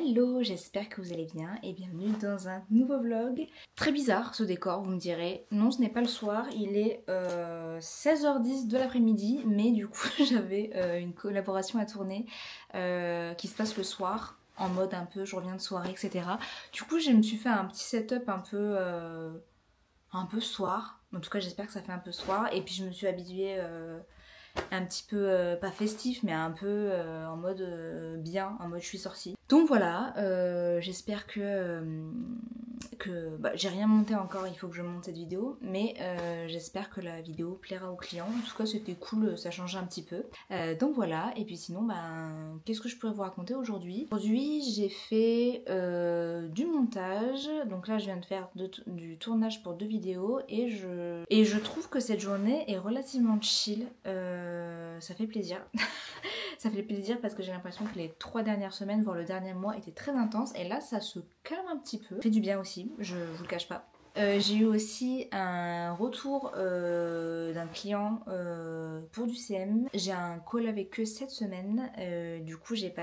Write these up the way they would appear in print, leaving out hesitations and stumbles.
Hello, j'espère que vous allez bien et bienvenue dans un nouveau vlog. Très bizarre ce décor, vous me direz. Non, ce n'est pas le soir, il est 16h10 de l'après-midi, mais du coup j'avais une collaboration à tourner qui se passe le soir, en mode un peu je reviens de soirée, etc. Du coup je me suis fait un petit setup un peu soir, en tout cas j'espère que ça fait un peu soir, et puis je me suis habillée un petit peu, pas festif, mais un peu en mode bien, en mode je suis sortie. Donc voilà, j'espère que j'ai rien monté encore, il faut que je monte cette vidéo, mais j'espère que la vidéo plaira aux clients. En tout cas c'était cool, ça change un petit peu. Donc voilà, et puis sinon qu'est-ce que je pourrais vous raconter aujourd'hui? Aujourd'hui j'ai fait du montage, donc là je viens de faire du tournage pour 2 vidéos et je trouve que cette journée est relativement chill. Ça fait plaisir. Ça fait plaisir parce que j'ai l'impression que les 3 dernières semaines, voire le dernier mois, étaient très intenses. Et là, ça se calme un petit peu. Ça fait du bien aussi, je vous le cache pas. J'ai eu aussi un retour d'un client pour du CM. J'ai un call avec eux cette semaine. Du coup, j'ai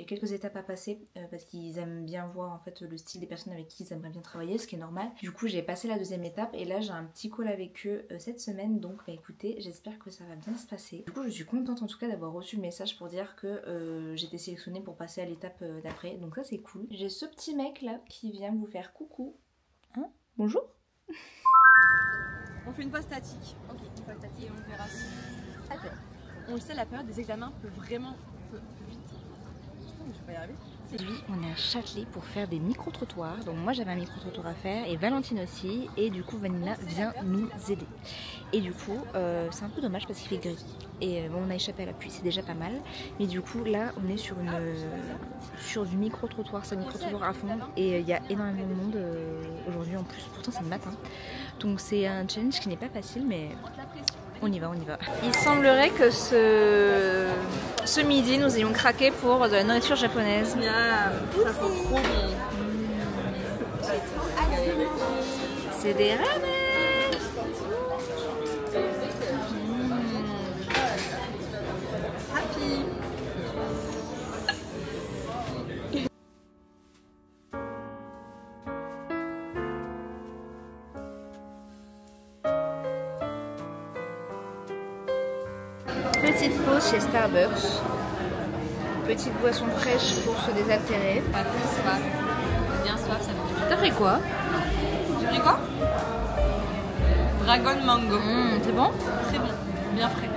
quelques étapes à passer parce qu'ils aiment bien voir en fait le style des personnes avec qui ils aimeraient bien travailler, ce qui est normal. Du coup, j'ai passé la 2e étape et là, j'ai un petit call avec eux cette semaine. Donc, écoutez, j'espère que ça va bien se passer. Du coup, je suis contente en tout cas d'avoir reçu le message pour dire que j'étais sélectionnée pour passer à l'étape d'après. Donc ça, c'est cool. J'ai ce petit mec là qui vient vous faire coucou. Hein? Bonjour. On fait une pause statique. Ok, une pause statique et on verra si. Attends. On le sait, la période des examens peut vraiment vite. Je vais pas y arriver. Aujourd'hui, on est à Châtelet pour faire des micro-trottoirs. Donc moi j'avais un micro-trottoir à faire et Valentine aussi. Et du coup Vanilla vient nous aider. Et du coup c'est un peu dommage parce qu'il fait gris. Et bon, on a échappé à la pluie, c'est déjà pas mal. Mais du coup là on est sur du micro-trottoir, c'est un micro-trottoir à fond. Et il y a énormément de monde aujourd'hui en plus. Pourtant c'est le matin. Donc c'est un challenge qui n'est pas facile mais on y va, on y va. Il semblerait que ce midi, nous ayons craqué pour de la nourriture japonaise. Yeah, ça sent trop bon. C'est des ramen. Happy. Petite pause chez Starbucks. Petite boisson fraîche pour se désaltérer. Pas très soif. Bien soif, ça me fait. T'as pris quoi? J'ai pris quoi? Dragon mango. C'est bon? Très bon, bien frais.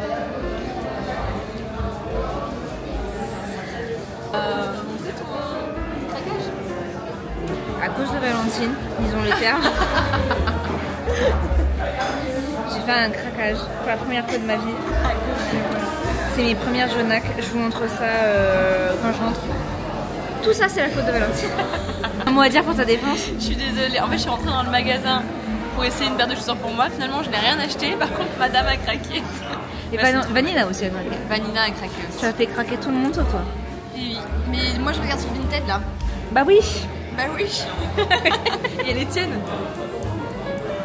C'est ton craquage? À cause de Valentine, disons les termes. J'ai fait un craquage pour la première fois de ma vie. C'est mes premières Jonac, je vous montre ça quand je rentre. Tout ça c'est la faute de Valentine. Un mot à dire pour ta défense? Je suis désolée, en fait je suis rentrée dans le magasin pour essayer une paire de chaussures pour moi. Finalement je n'ai rien acheté, par contre madame a craqué. Et Vanilla aussi elle m'a craqué. Vanina a craqué aussi. Ça a fait craquer tout le monde sauf toi. Oui, mais moi je regarde sur Vinted là. Bah oui. Bah oui. Et les tiennes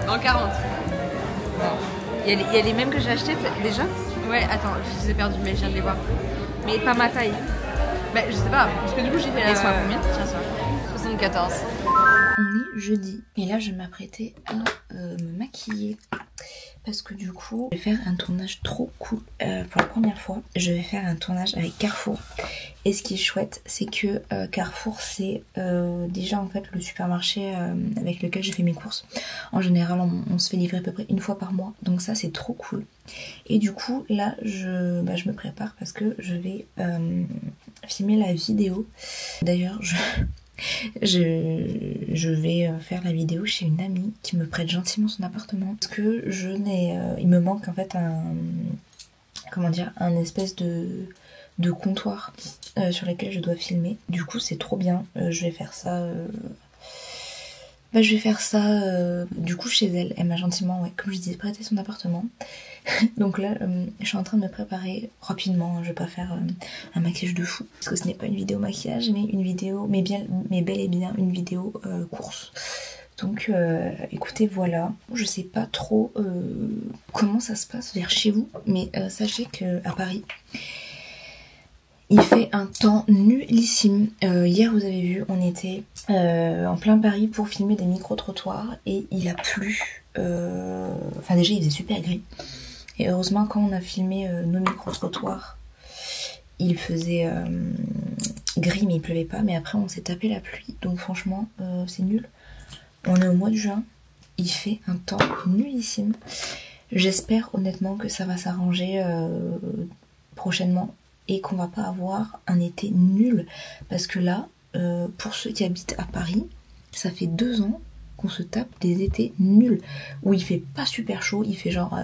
en 40. Il y a les mêmes que j'ai achetées déjà. Ouais, attends, je les ai perdues mais je viens de les voir. Mais pas ma taille. Bah je sais pas, parce que du coup j'ai fait la... Elles sont à combien? Tiens ça, 74. On est jeudi et là je m'apprêtais à me maquiller parce que du coup je vais faire un tournage trop cool pour la première fois. Je vais faire un tournage avec Carrefour et ce qui est chouette c'est que Carrefour c'est déjà en fait le supermarché avec lequel je fais mes courses. En général on se fait livrer à peu près une fois par mois, donc ça c'est trop cool. Et du coup là je me prépare parce que je vais filmer la vidéo. D'ailleurs je vais faire la vidéo chez une amie qui me prête gentiment son appartement parce que il me manque en fait un espèce de comptoir sur lequel je dois filmer. Du coup c'est trop bien, je vais faire ça du coup chez elle. Elle m'a gentiment, comme je disais, prêté son appartement. Donc là je suis en train de me préparer rapidement, je vais pas faire un maquillage de fou parce que ce n'est pas une vidéo maquillage mais une vidéo, mais bel et bien une vidéo course. Donc écoutez, voilà, je sais pas trop comment ça se passe vers chez vous, mais sachez qu'à Paris Il fait un temps nullissime. Hier vous avez vu, on était en plein Paris pour filmer des micro-trottoirs et il a plu. Enfin déjà il faisait super gris. Et heureusement quand on a filmé nos micro-trottoirs, il faisait gris mais il pleuvait pas. Mais après on s'est tapé la pluie. Donc franchement c'est nul. On est au mois de juin. Il fait un temps nullissime. J'espère honnêtement que ça va s'arranger prochainement. Et qu'on va pas avoir un été nul. Parce que là, pour ceux qui habitent à Paris, ça fait 2 ans qu'on se tape des étés nuls. Où il fait pas super chaud, il fait genre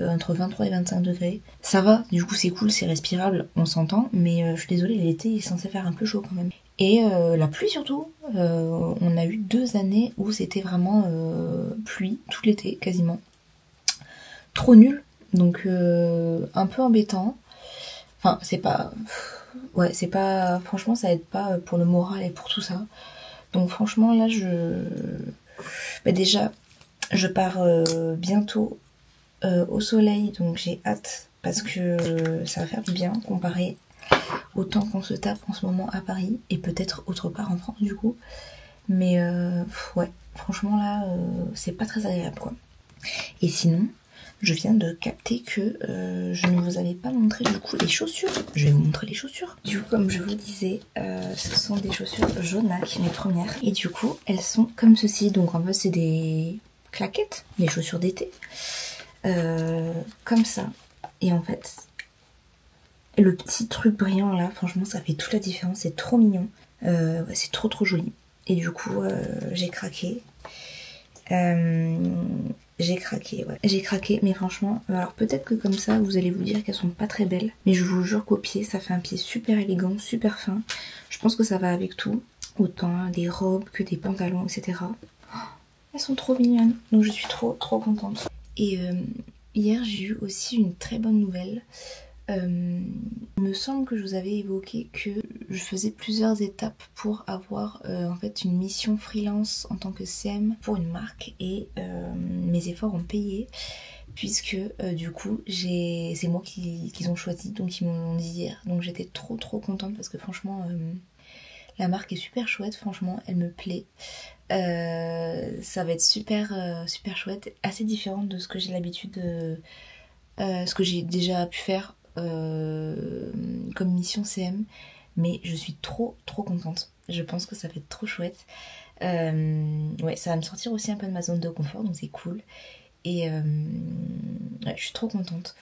entre 23 et 25 degrés. Ça va, du coup c'est cool, c'est respirable, on s'entend. Mais je suis désolée, l'été il est censé faire un peu chaud quand même. Et la pluie surtout. On a eu 2 années où c'était vraiment pluie tout l'été quasiment. Trop nul, donc un peu embêtant. Enfin, c'est pas... Ouais, c'est pas... Franchement, ça aide pas pour le moral et pour tout ça. Donc franchement, là, bah, déjà, je pars bientôt au soleil. Donc j'ai hâte parce que ça va faire du bien comparé au temps qu'on se tape en ce moment à Paris. Et peut-être autre part en France, du coup. Mais ouais, franchement, là, c'est pas très agréable, quoi. Et sinon... Je viens de capter que je ne vous avais pas montré du coup les chaussures. Je vais vous montrer les chaussures. Du coup, comme je vous disais, ce sont des chaussures Jonac, mes premières. Et du coup, elles sont comme ceci. Donc en fait, c'est des claquettes, des chaussures d'été. Comme ça. Et en fait, le petit truc brillant là, franchement, ça fait toute la différence. C'est trop mignon. C'est trop joli. Et du coup, j'ai craqué. J'ai craqué, mais franchement, alors peut-être que comme ça, vous allez vous dire qu'elles sont pas très belles, mais je vous jure qu'au pied, ça fait un pied super élégant, super fin. Je pense que ça va avec tout, autant des robes que des pantalons, etc. Oh, elles sont trop mignonnes, donc je suis trop contente. Et hier, j'ai eu aussi une très bonne nouvelle. Il me semble que je vous avais évoqué que je faisais plusieurs étapes pour avoir en fait une mission freelance en tant que CM pour une marque et mes efforts ont payé puisque du coup c'est moi qu'ils ont choisi, donc ils m'ont dit hier, donc j'étais trop contente parce que franchement la marque est super chouette, franchement elle me plaît. Ça va être super chouette, assez différente de ce que j'ai l'habitude de ce que j'ai déjà pu faire comme mission CM, mais je suis trop contente. Je pense que ça va être trop chouette. Ouais, ça va me sortir aussi un peu de ma zone de confort, donc c'est cool. Et ouais, je suis trop contente.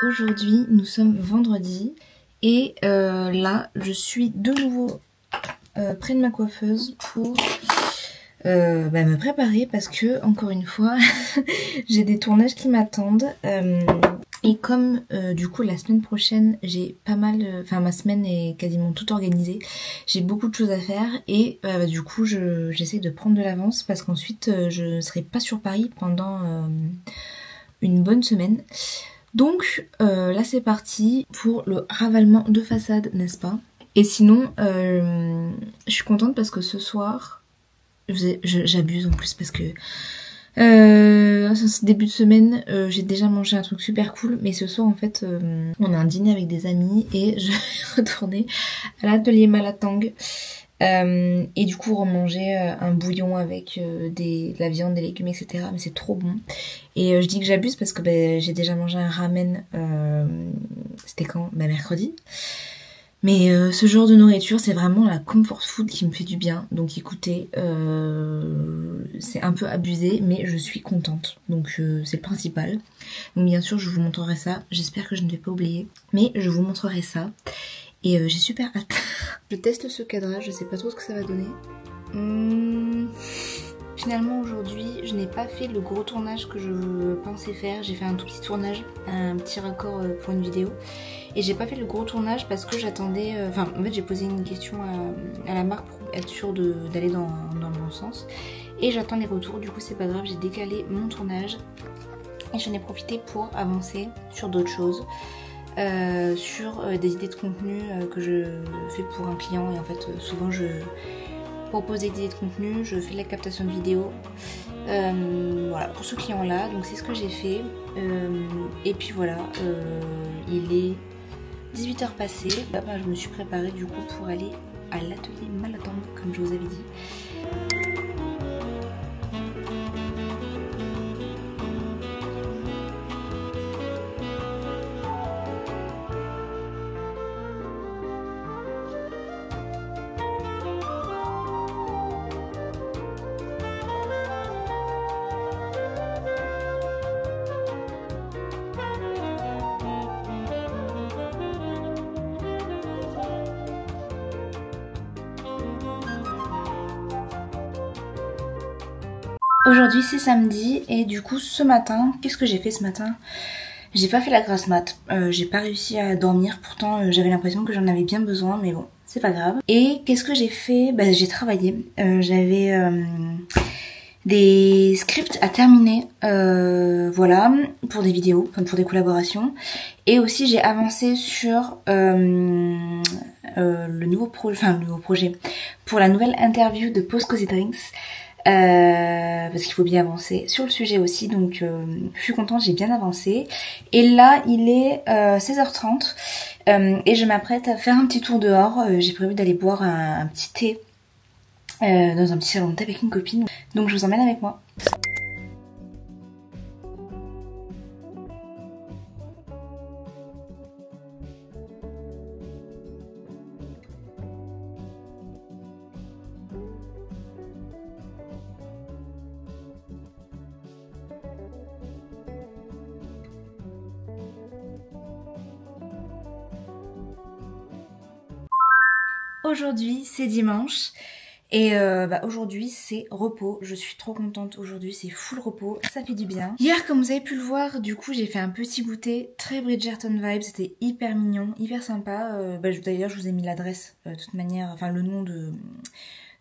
Aujourd'hui, nous sommes vendredi et là, je suis de nouveau près de ma coiffeuse pour me préparer parce que, encore une fois, j'ai des tournages qui m'attendent. Et comme du coup la semaine prochaine, j'ai pas mal... Enfin, ma semaine est quasiment toute organisée. J'ai beaucoup de choses à faire et du coup, j'essaie de prendre de l'avance parce qu'ensuite, je ne serai pas sur Paris pendant une bonne semaine. Donc là c'est parti pour le ravalement de façade, n'est-ce pas? Et sinon je suis contente parce que ce soir j'abuse en plus parce que ce début de semaine j'ai déjà mangé un truc super cool, mais ce soir en fait on a un dîner avec des amis et je vais retourner à l'atelier Malatang. Et du coup remanger un bouillon avec de la viande, des légumes, etc. Mais c'est trop bon. Et je dis que j'abuse parce que j'ai déjà mangé un ramen, c'était quand? Mercredi. Mais ce genre de nourriture, c'est vraiment la comfort food qui me fait du bien. Donc écoutez, c'est un peu abusé, mais je suis contente. Donc c'est le principal. Donc bien sûr, je vous montrerai ça. J'espère que je ne vais pas oublier. Mais je vous montrerai ça. Et j'ai super hâte. Je teste ce cadrage, je sais pas trop ce que ça va donner. Finalement aujourd'hui, je n'ai pas fait le gros tournage que je pensais faire. J'ai fait un tout petit tournage, un petit raccord pour une vidéo. Et j'ai pas fait le gros tournage parce que j'attendais... Enfin, en fait, j'ai posé une question à la marque pour être sûre d'aller dans le bon sens. Et j'attends les retours, du coup c'est pas grave, j'ai décalé mon tournage. Et j'en ai profité pour avancer sur d'autres choses. sur des idées de contenu que je fais pour un client. Et en fait souvent je propose des idées de contenu, je fais de la captation de vidéos. Voilà, pour ce client là, donc c'est ce que j'ai fait. Et puis voilà, il est 18h passées. Là, bah, je me suis préparée du coup pour aller à l'atelier Malatombe comme je vous avais dit. Aujourd'hui c'est samedi et du coup ce matin, qu'est-ce que j'ai fait ce matin? J'ai pas fait la grasse mat, j'ai pas réussi à dormir, pourtant j'avais l'impression que j'en avais bien besoin, mais bon, c'est pas grave. Et qu'est-ce que j'ai fait? Bah j'ai travaillé, j'avais des scripts à terminer, voilà, pour des vidéos, enfin pour des collaborations. Et aussi j'ai avancé sur le nouveau projet pour la nouvelle interview de Post Cozy Drinks. Parce qu'il faut bien avancer sur le sujet aussi, donc je suis contente, j'ai bien avancé. Et là il est 16h30 et je m'apprête à faire un petit tour dehors. J'ai prévu d'aller boire un petit thé dans un petit salon de thé avec une copine, donc je vous emmène avec moi. Aujourd'hui c'est dimanche et aujourd'hui c'est repos, je suis trop contente, aujourd'hui c'est full repos, ça fait du bien. Hier comme vous avez pu le voir, du coup j'ai fait un petit goûter très Bridgerton vibe, c'était hyper mignon, hyper sympa. D'ailleurs je vous ai mis l'adresse de toute manière, enfin le nom du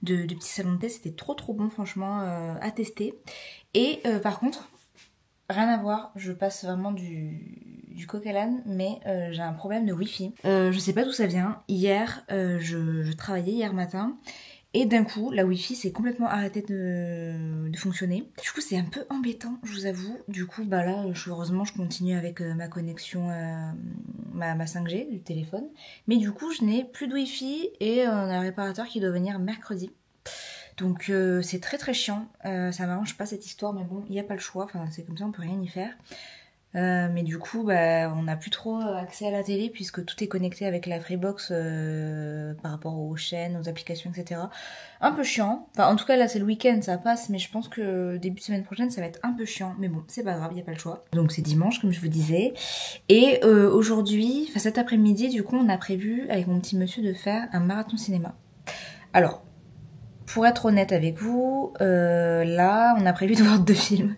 petit salon de thé, c'était trop bon franchement à tester. Et par contre, rien à voir, je passe vraiment du coq à l'âne, mais j'ai un problème de wifi. Je sais pas d'où ça vient. Hier, je travaillais hier matin et d'un coup, la wifi s'est complètement arrêtée de fonctionner. Du coup, c'est un peu embêtant, je vous avoue. Du coup, bah là, heureusement, je continue avec ma connexion, ma 5G du téléphone. Mais du coup, je n'ai plus de wifi et on a un réparateur qui doit venir mercredi. Donc c'est très chiant, ça m'arrange pas cette histoire, mais bon, il n'y a pas le choix, enfin c'est comme ça, on peut rien y faire. Mais du coup, bah, on n'a plus trop accès à la télé puisque tout est connecté avec la Freebox par rapport aux chaînes, aux applications, etc. Un peu chiant, enfin en tout cas là c'est le week-end, ça passe, mais je pense que début de semaine prochaine ça va être un peu chiant, mais bon, c'est pas grave, il n'y a pas le choix. Donc c'est dimanche comme je vous disais, et aujourd'hui, enfin cet après-midi, du coup on a prévu avec mon petit monsieur de faire un marathon cinéma. Alors, pour être honnête avec vous, là, on a prévu de voir 2 films.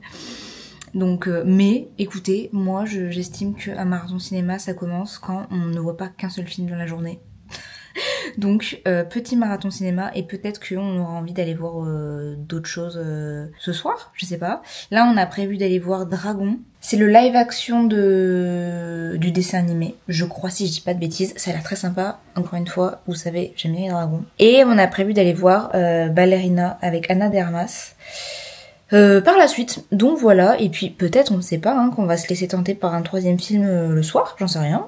Donc, mais écoutez, moi, j'estime qu'un marathon cinéma, ça commence quand on ne voit pas qu'un seul film dans la journée. Donc, petit marathon cinéma, et peut-être qu'on aura envie d'aller voir d'autres choses ce soir, je sais pas. Là, on a prévu d'aller voir Dragon. C'est le live action du dessin animé, je crois, si je dis pas de bêtises. Ça a l'air très sympa, encore une fois, vous savez, j'aime bien les dragons. Et on a prévu d'aller voir Ballerina avec Anna de Armas par la suite. Donc voilà, et puis peut-être, on ne sait pas, hein, qu'on va se laisser tenter par un 3e film le soir, j'en sais rien.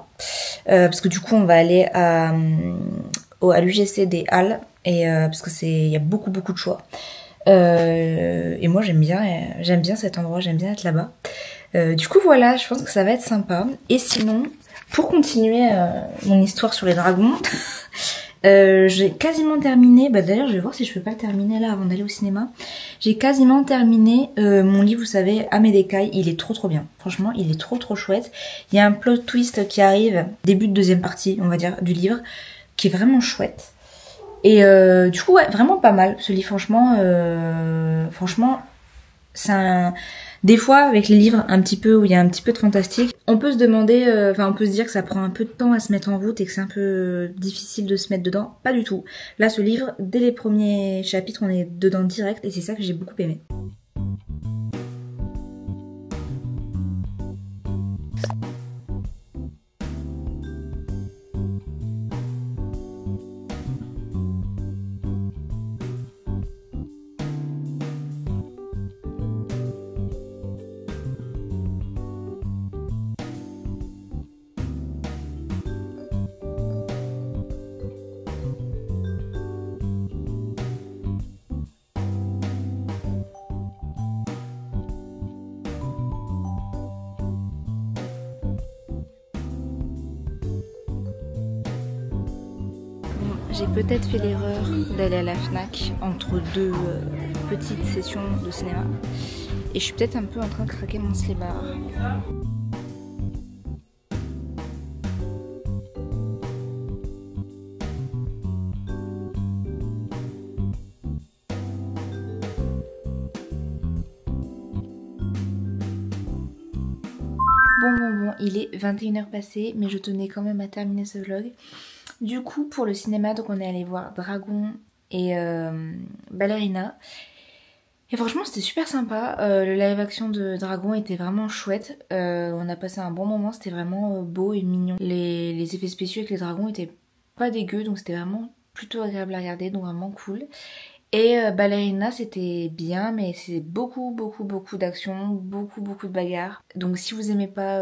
Parce que du coup, on va aller à l'UGC des Halles, et parce que il y a beaucoup de choix. Et moi j'aime bien cet endroit, j'aime bien être là-bas. Du coup voilà, je pense que ça va être sympa. Et sinon, pour continuer mon histoire sur les dragons, j'ai quasiment terminé, d'ailleurs je vais voir si je peux pas le terminer là avant d'aller au cinéma. J'ai quasiment terminé mon livre, vous savez, Ame Dekai, il est trop bien. Franchement, il est trop chouette. Il y a un plot twist qui arrive, début de 2e partie, on va dire, du livre, qui est vraiment chouette. Et du coup, ouais, vraiment pas mal ce livre, franchement, c'est un... Des fois, avec les livres un petit peu où il y a un petit peu de fantastique, on peut se demander, on peut se dire que ça prend un peu de temps à se mettre en route et que c'est un peu difficile de se mettre dedans. Pas du tout. Là, ce livre, dès les premiers chapitres, on est dedans direct et c'est ça que j'ai beaucoup aimé. j'ai peut-être fait l'erreur d'aller à la FNAC entre deux petites sessions de cinéma. Et je suis peut-être un peu en train de craquer mon slibard. Bon, il est 21h passé, mais je tenais quand même à terminer ce vlog. Du coup, pour le cinéma, donc on est allé voir Dragon et Ballerina. Et franchement, c'était super sympa. Le live action de Dragon était vraiment chouette. On a passé un bon moment, c'était vraiment beau et mignon. Les effets spéciaux avec les dragons étaient pas dégueux, donc c'était vraiment plutôt agréable à regarder, donc vraiment cool. Et Ballerina c'était bien, mais c'est beaucoup d'action, beaucoup de bagarres. Donc si vous aimez pas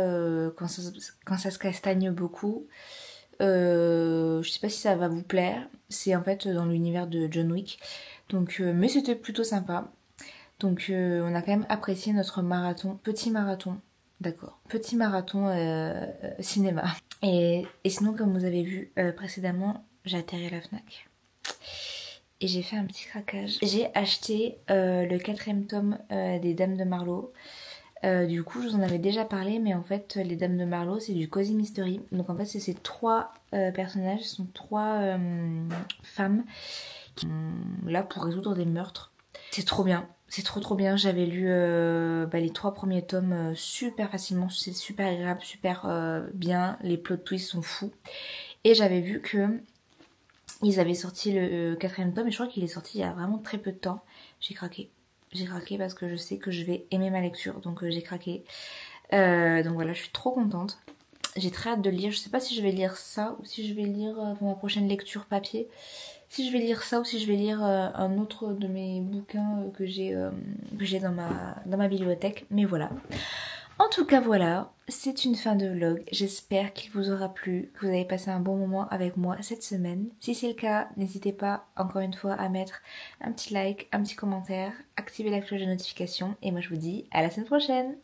quand ça se castagne beaucoup, je sais pas si ça va vous plaire. C'est en fait dans l'univers de John Wick. Donc, mais c'était plutôt sympa. Donc on a quand même apprécié notre marathon, petit marathon, d'accord, petit marathon cinéma. Et sinon, comme vous avez vu précédemment, j'ai atterri à la FNAC. Et j'ai fait un petit craquage. J'ai acheté le 4e tome des Dames de Marlowe. Du coup, je vous en avais déjà parlé, mais en fait, les Dames de Marlowe, c'est du Cozy Mystery. Donc en fait, c'est ces 3 personnages, ce sont 3 femmes qui sont là pour résoudre des meurtres. C'est trop bien, c'est trop bien. J'avais lu les 3 premiers tomes super facilement, c'est super agréable, super bien. Les plot twists sont fous. Et j'avais vu que ils avaient sorti le 4e tome et je crois qu'il est sorti il y a vraiment très peu de temps. J'ai craqué. J'ai craqué parce que je sais que je vais aimer ma lecture, donc j'ai craqué. Donc voilà, je suis trop contente. J'ai très hâte de lire. Je sais pas si je vais lire ça ou si je vais lire pour ma prochaine lecture papier. Si je vais lire ça ou si je vais lire un autre de mes bouquins que j'ai dans ma bibliothèque. Mais voilà. En tout cas voilà, c'est une fin de vlog. J'espère qu'il vous aura plu, que vous avez passé un bon moment avec moi cette semaine. Si c'est le cas, n'hésitez pas encore une fois à mettre un petit like, un petit commentaire, activer la cloche de notification. Et moi je vous dis à la semaine prochaine.